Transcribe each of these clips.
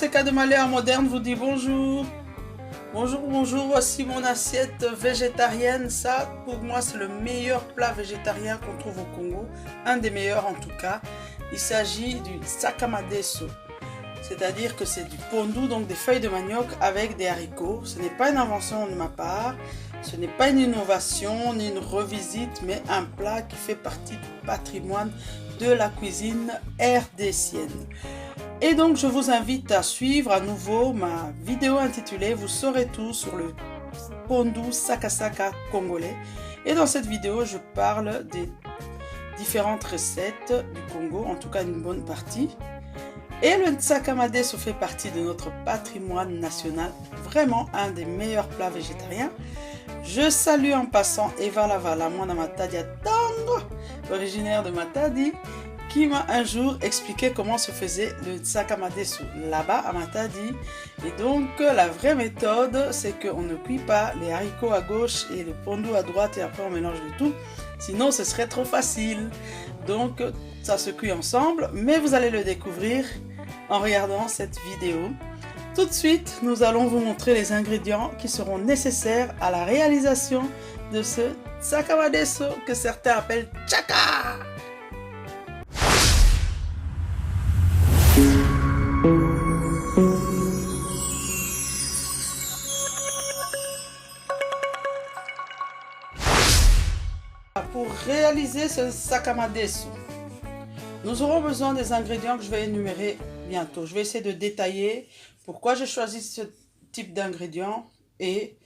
Fonseca de Malheur Moderne vous dit bonjour. Bonjour, voici mon assiette végétarienne. Ça, pour moi, c'est le meilleur plat végétarien qu'on trouve au Congo. Un des meilleurs en tout cas. Il s'agit du sakamadeso. C'est-à-dire que c'est du pondu, donc des feuilles de manioc avec des haricots. Ce n'est pas une invention de ma part. Ce n'est pas une innovation ni une revisite, mais un plat qui fait partie du patrimoine de la cuisine rdécienne. Et donc je vous invite à suivre à nouveau ma vidéo intitulée Vous saurez tout sur le pondu sakasaka congolais. Et dans cette vidéo je parle des différentes recettes du Congo, en tout cas une bonne partie. Et le sakamadeso fait partie de notre patrimoine national, vraiment un des meilleurs plats végétariens. Je salue en passant Eva Lavala, Mwana Matadi Tango, originaire de Matadi, qui m'a un jour expliqué comment se faisait le sakamadeso là-bas à Matadi. Et donc la vraie méthode, c'est qu'on ne cuit pas les haricots à gauche et le pondu à droite et après on mélange le tout. Sinon ce serait trop facile. Donc ça se cuit ensemble, mais vous allez le découvrir en regardant cette vidéo. Tout de suite, nous allons vous montrer les ingrédients qui seront nécessaires à la réalisation de ce sakamadeso que certains appellent tchaka. Pour réaliser ce sakamadeso, nous aurons besoin des ingrédients que je vais énumérer bientôt. Je vais essayer de détailler pourquoi j'ai choisi ce type d'ingrédients et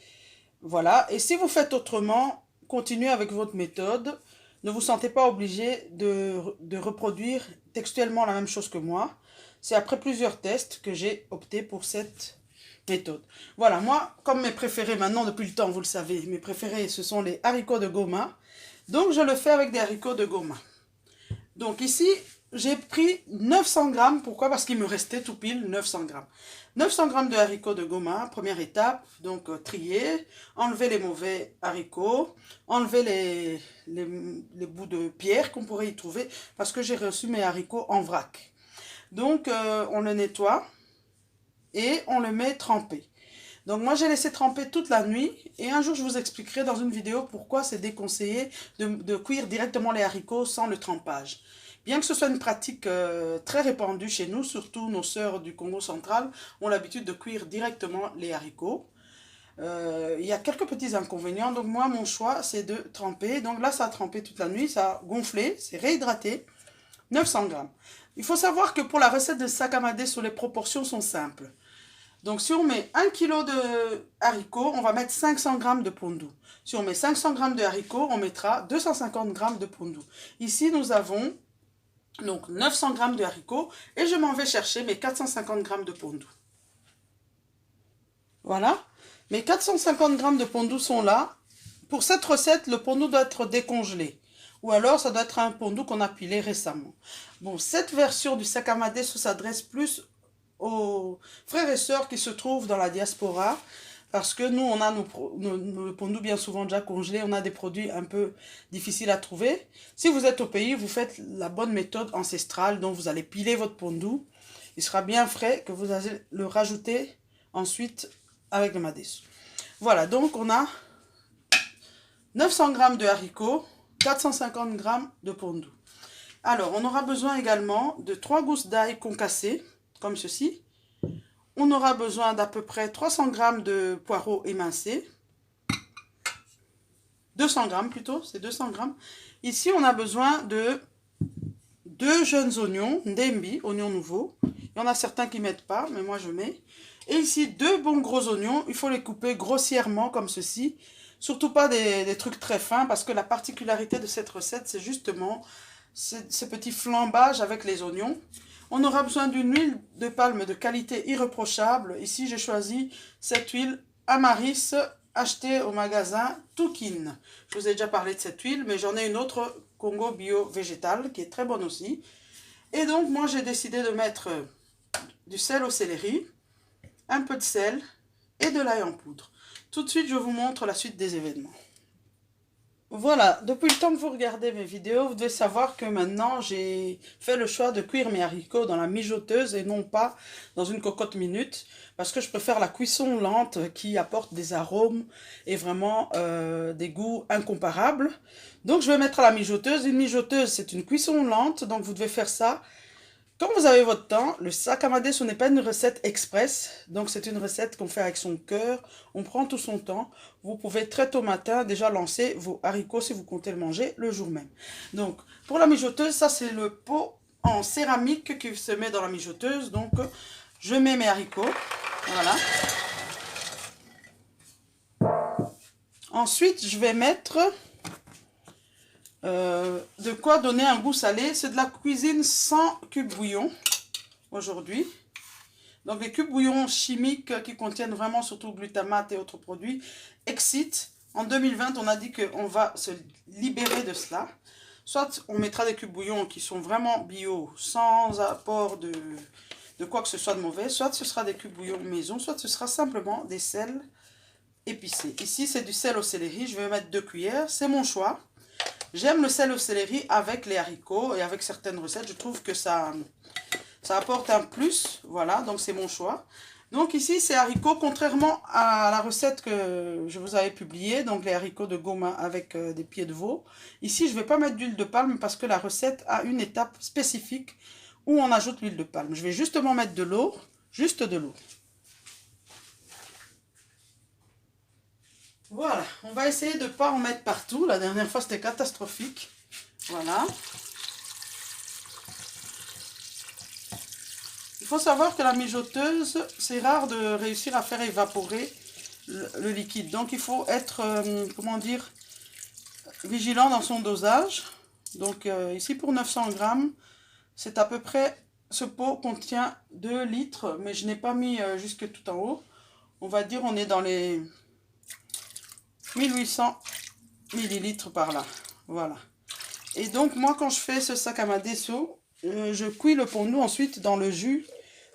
voilà. Et si vous faites autrement, continuez avec votre méthode. Ne vous sentez pas obligé de reproduire textuellement la même chose que moi. C'est après plusieurs tests que j'ai opté pour cette méthode. Voilà, moi, comme mes préférés maintenant depuis le temps, vous le savez, mes préférés ce sont les haricots de Goma. Donc je le fais avec des haricots de Goma. Donc ici, j'ai pris 900 grammes. Pourquoi? Parce qu'il me restait tout pile 900 grammes. 900 grammes de haricots de Goma, première étape, donc trier, enlever les mauvais haricots, enlever les bouts de pierre qu'on pourrait y trouver, parce que j'ai reçu mes haricots en vrac. Donc on le nettoie et on le met trempé. Donc moi j'ai laissé tremper toute la nuit et un jour je vous expliquerai dans une vidéo pourquoi c'est déconseillé de cuire directement les haricots sans le trempage. Bien que ce soit une pratique très répandue chez nous, surtout nos sœurs du Congo central ont l'habitude de cuire directement les haricots. Il y a quelques petits inconvénients, donc moi mon choix c'est de tremper. Donc là ça a trempé toute la nuit, ça a gonflé, c'est réhydraté, 900 grammes. Il faut savoir que pour la recette de sakamadeso, les proportions sont simples. Donc si on met 1 kg de haricots, on va mettre 500 g de pondu. Si on met 500 g de haricots, on mettra 250 g de pondu. Ici, nous avons donc 900 g de haricots et je m'en vais chercher mes 450 g de pondu. Voilà, mes 450 g de pondu sont là. Pour cette recette, le pondu doit être décongelé. Ou alors, ça doit être un pondu qu'on a pilé récemment. Bon, cette version du sakamadeso s'adresse plus aux frères et sœurs qui se trouvent dans la diaspora, parce que nous on a nos pondu bien souvent déjà congelés, on a des produits un peu difficiles à trouver. Si vous êtes au pays, vous faites la bonne méthode ancestrale, donc vous allez piler votre pondu, il sera bien frais, que vous allez le rajouter ensuite avec le madeso. Voilà, donc on a 900 g de haricots, 450 g de pondu. Alors on aura besoin également de 3 gousses d'ail concassées comme ceci. On aura besoin d'à peu près 300 g de poireaux émincés. 200 g plutôt, c'est 200 g. Ici, on a besoin de 2 jeunes oignons, ndembi, oignons nouveaux. Il y en a certains qui ne mettent pas, mais moi je mets. Et ici, 2 bons gros oignons. Il faut les couper grossièrement comme ceci. Surtout pas des trucs très fins, parce que la particularité de cette recette, c'est justement ce petit flambage avec les oignons. On aura besoin d'une huile de palme de qualité irréprochable. Ici, j'ai choisi cette huile Amaris achetée au magasin Toukin. Je vous ai déjà parlé de cette huile, mais j'en ai une autre Congo bio végétale qui est très bonne aussi. Et donc, moi, j'ai décidé de mettre du sel au céleri, un peu de sel et de l'ail en poudre. Tout de suite, je vous montre la suite des événements. Voilà, depuis le temps que vous regardez mes vidéos, vous devez savoir que maintenant j'ai fait le choix de cuire mes haricots dans la mijoteuse et non pas dans une cocotte minute, parce que je préfère la cuisson lente qui apporte des arômes et vraiment des goûts incomparables. Donc je vais mettre à la mijoteuse. Une mijoteuse, c'est une cuisson lente, donc vous devez faire ça quand vous avez votre temps. Le sakamade, ce n'est pas une recette express, donc c'est une recette qu'on fait avec son cœur. On prend tout son temps. Vous pouvez très tôt matin déjà lancer vos haricots si vous comptez le manger le jour même. Donc pour la mijoteuse, ça c'est le pot en céramique qui se met dans la mijoteuse. Donc je mets mes haricots, voilà. Ensuite je vais mettre de quoi donner un goût salé. C'est de la cuisine sans cube bouillon aujourd'hui. Donc les cubes bouillons chimiques qui contiennent vraiment surtout glutamate et autres produits excitent. En 2020, on a dit qu'on va se libérer de cela. Soit on mettra des cubes bouillons qui sont vraiment bio, sans apport de quoi que ce soit de mauvais. Soit ce sera des cubes bouillons maison, soit ce sera simplement des sels épicés. Ici, c'est du sel au céleri. Je vais mettre 2 cuillères. C'est mon choix. J'aime le sel au céleri avec les haricots et avec certaines recettes. Je trouve que ça apporte un plus. Voilà, donc c'est mon choix. Donc ici, ces haricots, contrairement à la recette que je vous avais publiée, donc les haricots de Goma avec des pieds de veau. Ici, je ne vais pas mettre d'huile de palme parce que la recette a une étape spécifique où on ajoute l'huile de palme. Je vais justement mettre de l'eau, juste de l'eau. Voilà, on va essayer de ne pas en mettre partout. La dernière fois, c'était catastrophique. Voilà. Il faut savoir que la mijoteuse, c'est rare de réussir à faire évaporer le liquide. Donc, il faut être, comment dire, vigilant dans son dosage. Donc, ici, pour 900 grammes, c'est à peu près, ce pot contient 2 litres, mais je n'ai pas mis jusque tout en haut. On va dire, on est dans les 1800 millilitres par là. Voilà. Et donc, moi, quand je fais ce sakamadesu, je cuis le pondu ensuite dans le jus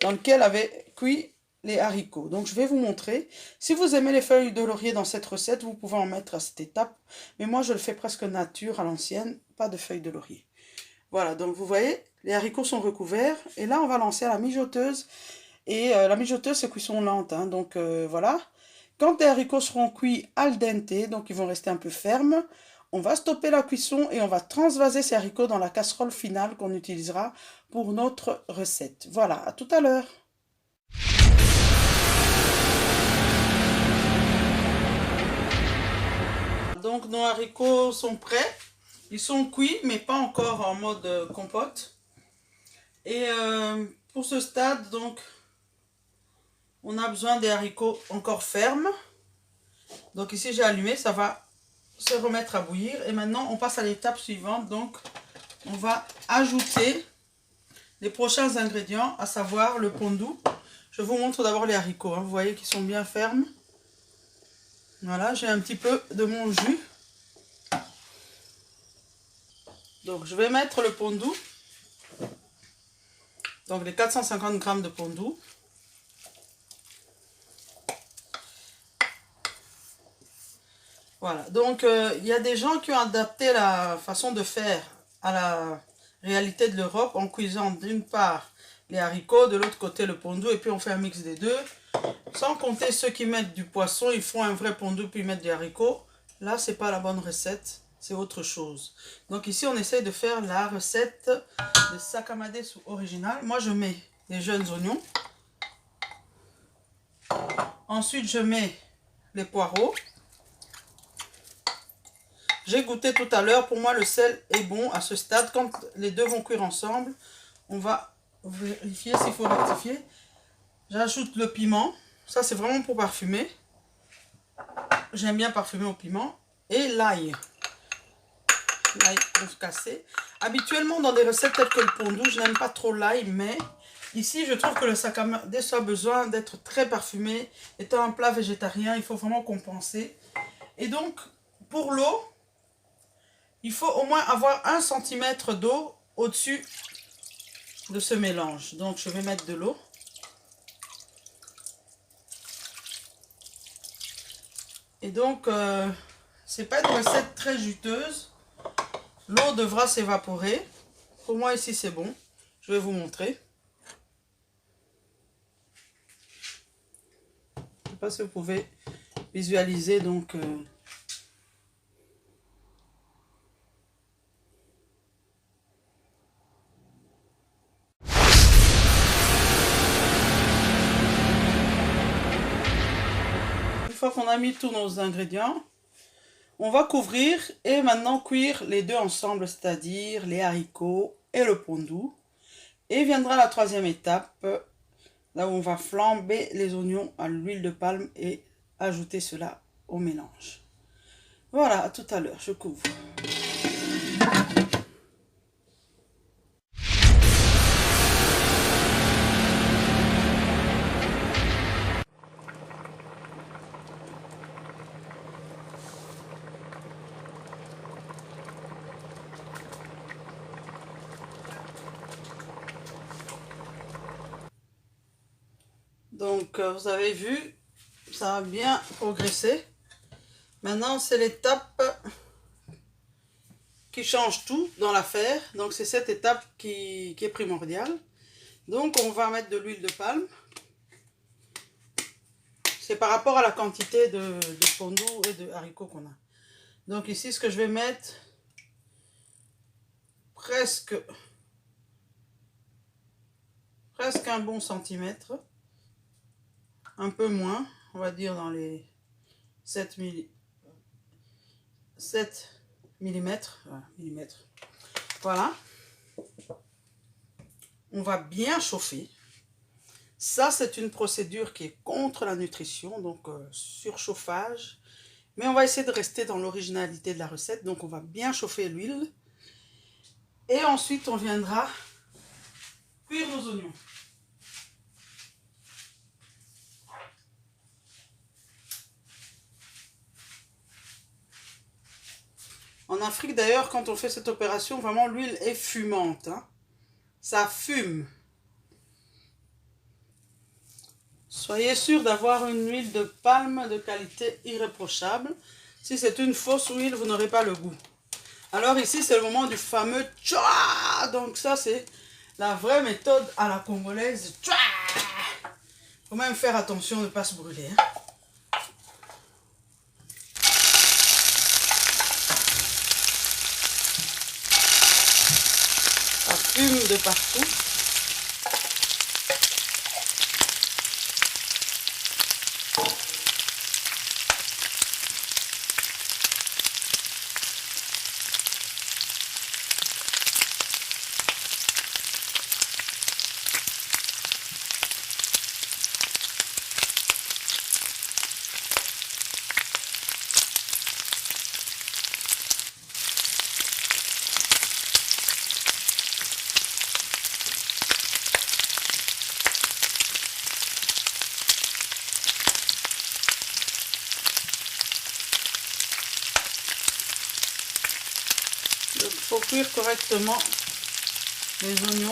dans lequel avait cuit les haricots. Donc, je vais vous montrer. Si vous aimez les feuilles de laurier dans cette recette, vous pouvez en mettre à cette étape. Mais moi, je le fais presque nature à l'ancienne, pas de feuilles de laurier. Voilà, donc vous voyez, les haricots sont recouverts. Et là, on va lancer à la mijoteuse. Et la mijoteuse, c'est cuisson lente. Hein, donc, voilà. Quand les haricots seront cuits al dente, donc ils vont rester un peu fermes, on va stopper la cuisson et on va transvaser ces haricots dans la casserole finale qu'on utilisera pour notre recette. Voilà, à tout à l'heure. Donc nos haricots sont prêts. Ils sont cuits, mais pas encore en mode compote. Et pour ce stade, donc, on a besoin des haricots encore fermes. Donc ici, j'ai allumé, ça va se remettre à bouillir. Et maintenant, on passe à l'étape suivante. Donc, on va ajouter les prochains ingrédients, à savoir le pondu. Je vous montre d'abord les haricots. Hein. Vous voyez qu'ils sont bien fermes. Voilà, j'ai un petit peu de mon jus. Donc, je vais mettre le pondu. Donc, les 450 grammes de pondu. Voilà, donc il y a des gens qui ont adapté la façon de faire à la réalité de l'Europe en cuisant d'une part les haricots, de l'autre côté le pondu, et puis on fait un mix des deux. Sans compter ceux qui mettent du poisson, ils font un vrai pondu puis ils mettent des haricots. Là, c'est pas la bonne recette, c'est autre chose. Donc ici, on essaye de faire la recette de sakamadesu original. Moi, je mets les jeunes oignons. Ensuite, je mets les poireaux. J'ai goûté tout à l'heure, pour moi le sel est bon à ce stade. Quand les deux vont cuire ensemble, on va vérifier s'il faut rectifier. J'ajoute le piment, ça c'est vraiment pour parfumer. J'aime bien parfumer au piment. Et l'ail. L'ail cassé. Habituellement dans des recettes telles que le pondu, je n'aime pas trop l'ail, mais ici je trouve que le sakamadesu a besoin d'être très parfumé. Étant un plat végétarien, il faut vraiment compenser. Et donc, pour l'eau, il faut au moins avoir 1 cm d'eau au-dessus de ce mélange. Donc, je vais mettre de l'eau. Et donc, C'est pas une recette très juteuse. L'eau devra s'évaporer. Pour moi ici c'est bon. Je vais vous montrer. Je ne sais pas si vous pouvez visualiser donc. Une fois qu'on a mis tous nos ingrédients, on va couvrir et maintenant cuire les deux ensemble, c'est-à-dire les haricots et le pondou. Et viendra la troisième étape, là où on va flamber les oignons à l'huile de palme et ajouter cela au mélange. Voilà, à tout à l'heure, je couvre. Donc, vous avez vu, ça a bien progressé. Maintenant, c'est l'étape qui change tout dans l'affaire. Donc, c'est cette étape qui est primordiale. Donc, on va mettre de l'huile de palme. C'est par rapport à la quantité de pondou et de haricots qu'on a. Donc, ici, ce que je vais mettre, presque un bon centimètre. Un peu moins, on va dire dans les 7 millimètres. Voilà. On va bien chauffer. Ça, c'est une procédure qui est contre la nutrition, donc surchauffage. Mais on va essayer de rester dans l'originalité de la recette. Donc, on va bien chauffer l'huile. Et ensuite, on viendra cuire nos oignons. En Afrique, d'ailleurs, quand on fait cette opération, vraiment, l'huile est fumante. Hein. Ça fume. Soyez sûr d'avoir une huile de palme de qualité irréprochable. Si c'est une fausse huile, vous n'aurez pas le goût. Alors ici, c'est le moment du fameux tcha. Donc ça, c'est la vraie méthode à la congolaise. Tcha. Faut même faire attention de ne pas se brûler. Hein. Ça fume de partout. Il faut cuire correctement les oignons.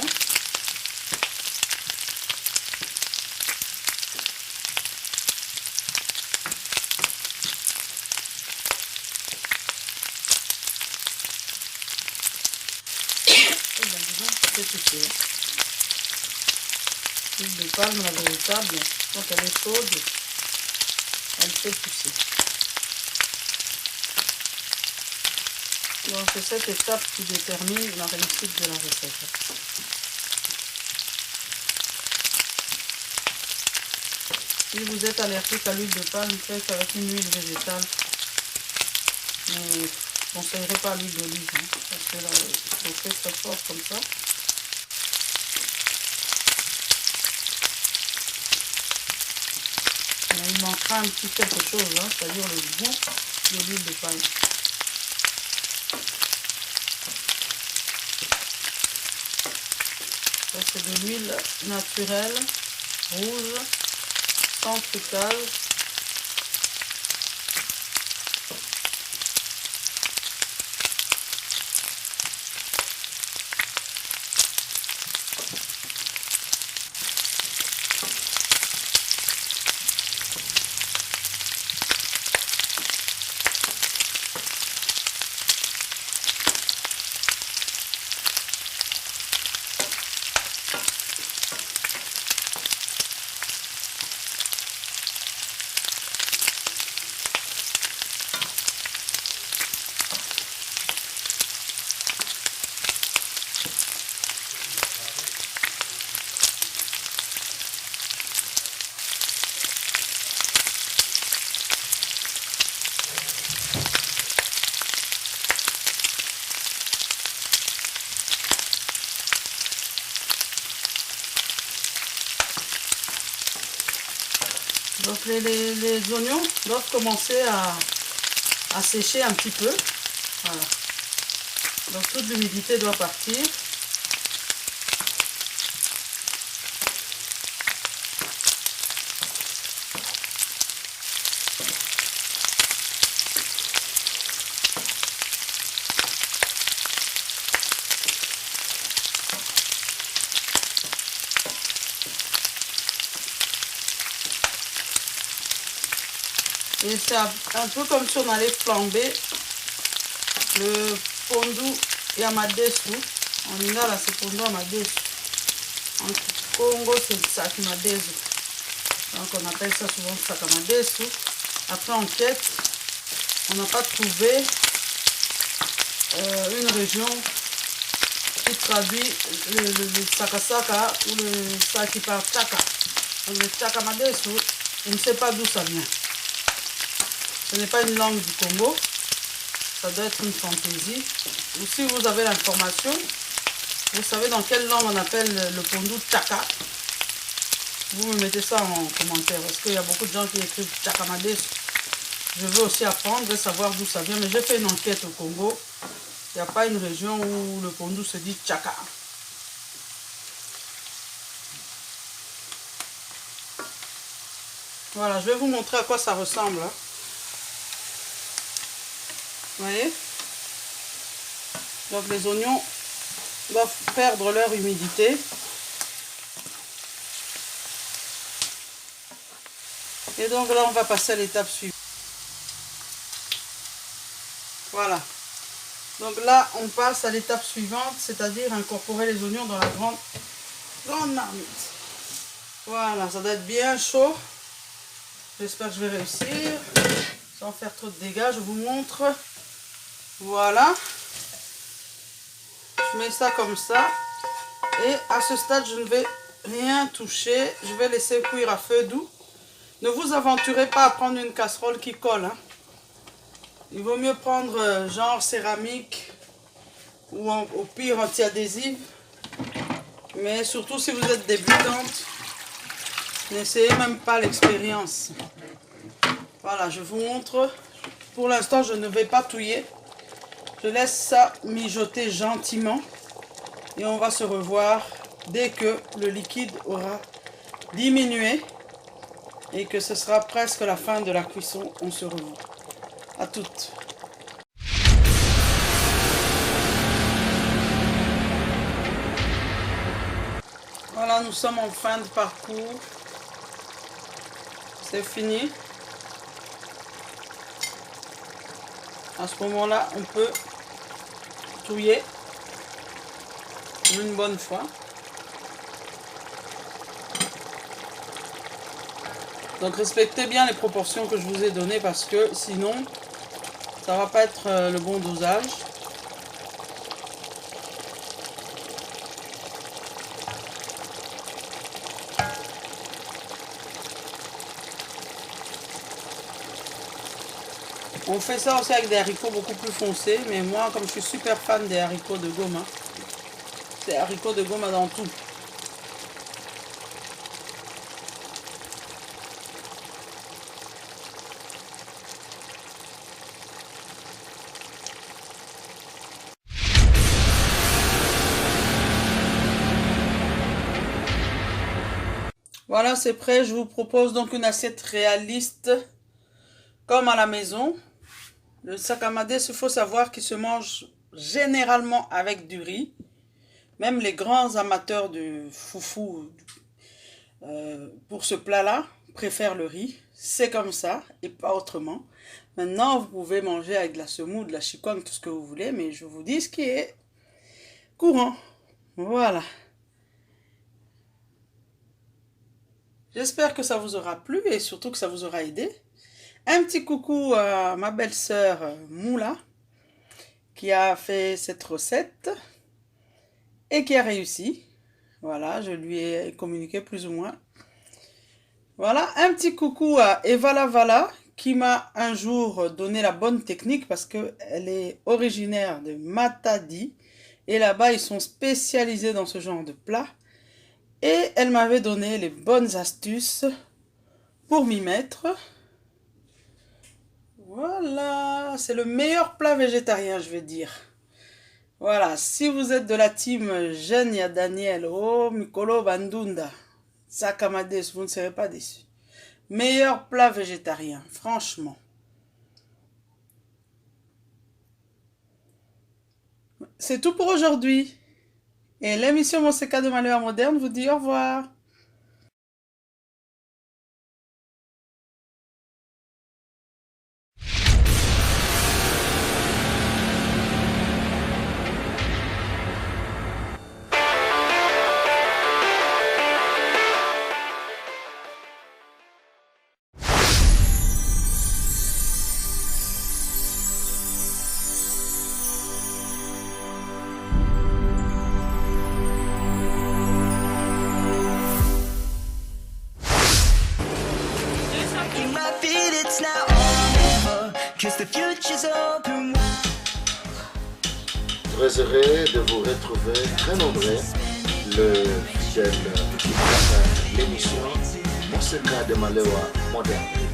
Et bien disons, ça fait pousser. L'huile de palme, la véritable, quand elle est chaude, elle fait pousser. Donc c'est cette étape qui détermine la réussite de la recette. Si vous êtes allergique à l'huile de palme, faites avec une huile végétale. Mais je ne conseillerais pas l'huile d'olive, hein, parce que là, il faut très fort comme ça. Mais il manquera un petit quelque chose, hein, c'est-à-dire le goût de l'huile de palme. C'est de l'huile naturelle, rouge, sans trucage. Donc les oignons doivent commencer à sécher un petit peu. Voilà. Donc toute l'humidité doit partir. Et c'est un peu comme si on allait flamber le pondu yamadesu. En lingala c'est pondu yamadesu. En Congo c'est sakamadesu. Donc on appelle ça souvent sakamadesu. Après enquête, on n'a pas trouvé une région qui traduit le sakasaka ou le sakipa chaka. Donc le sakamadesu, on ne sait pas d'où ça vient. Ce n'est pas une langue du Congo, ça doit être une fantaisie. Ou si vous avez l'information, vous savez dans quelle langue on appelle le pondu chaka, vous me mettez ça en commentaire. Parce qu'il y a beaucoup de gens qui écrivent chakamadesu. Je veux aussi apprendre et savoir d'où ça vient. Mais j'ai fait une enquête au Congo. Il n'y a pas une région où le pondu se dit chaka. Voilà, je vais vous montrer à quoi ça ressemble. Hein. Vous voyez? Donc les oignons doivent perdre leur humidité. Et donc là, on va passer à l'étape suivante. Voilà. Donc là, on passe à l'étape suivante, c'est-à-dire incorporer les oignons dans la grande marmite. Voilà, ça doit être bien chaud. J'espère que je vais réussir. Sans faire trop de dégâts, je vous montre. Voilà. Je mets ça comme ça. Et à ce stade, je ne vais rien toucher. Je vais laisser cuire à feu doux. Ne vous aventurez pas à prendre une casserole qui colle. Hein. Il vaut mieux prendre genre céramique ou au pire anti-adhésif. Mais surtout si vous êtes débutante, n'essayez même pas l'expérience. Voilà, je vous montre. Pour l'instant, je ne vais pas touiller. Je laisse ça mijoter gentiment. Et on va se revoir dès que le liquide aura diminué. Et que ce sera presque la fin de la cuisson. On se revoit. À toutes. Voilà, nous sommes en fin de parcours. C'est fini. À ce moment-là, on peut touiller une bonne fois. Donc respectez bien les proportions que je vous ai données parce que sinon, ça va pas être le bon dosage. On fait ça aussi avec des haricots beaucoup plus foncés, mais moi, comme je suis super fan des haricots de Goma, c'est haricots de Goma dans tout. Voilà, c'est prêt. Je vous propose donc une assiette réaliste, comme à la maison. Le sakamadesu, il faut savoir qu'il se mange généralement avec du riz. Même les grands amateurs de foufou pour ce plat-là préfèrent le riz. C'est comme ça et pas autrement. Maintenant, vous pouvez manger avec de la semoule, de la chikwang, tout ce que vous voulez. Mais je vous dis ce qui est courant. Voilà. J'espère que ça vous aura plu et surtout que ça vous aura aidé. Un petit coucou à ma belle-sœur Moula qui a fait cette recette et qui a réussi. Voilà, je lui ai communiqué plus ou moins. Voilà, un petit coucou à Eva Lavala qui m'a un jour donné la bonne technique parce qu'elle est originaire de Matadi et là-bas ils sont spécialisés dans ce genre de plat. Et elle m'avait donné les bonnes astuces pour m'y mettre. Voilà, c'est le meilleur plat végétarien, je vais dire. Voilà, si vous êtes de la team Genia Daniel, oh Mikolo Bandunda, Sakamades, vous ne serez pas déçus. Meilleur plat végétarien, franchement. C'est tout pour aujourd'hui. Et l'émission Monseka de Malheur Moderne vous dit au revoir. Très heureux de vous retrouver très nombreux, le fidèle qui prépare l'émission Monseka de Malewa Moderne.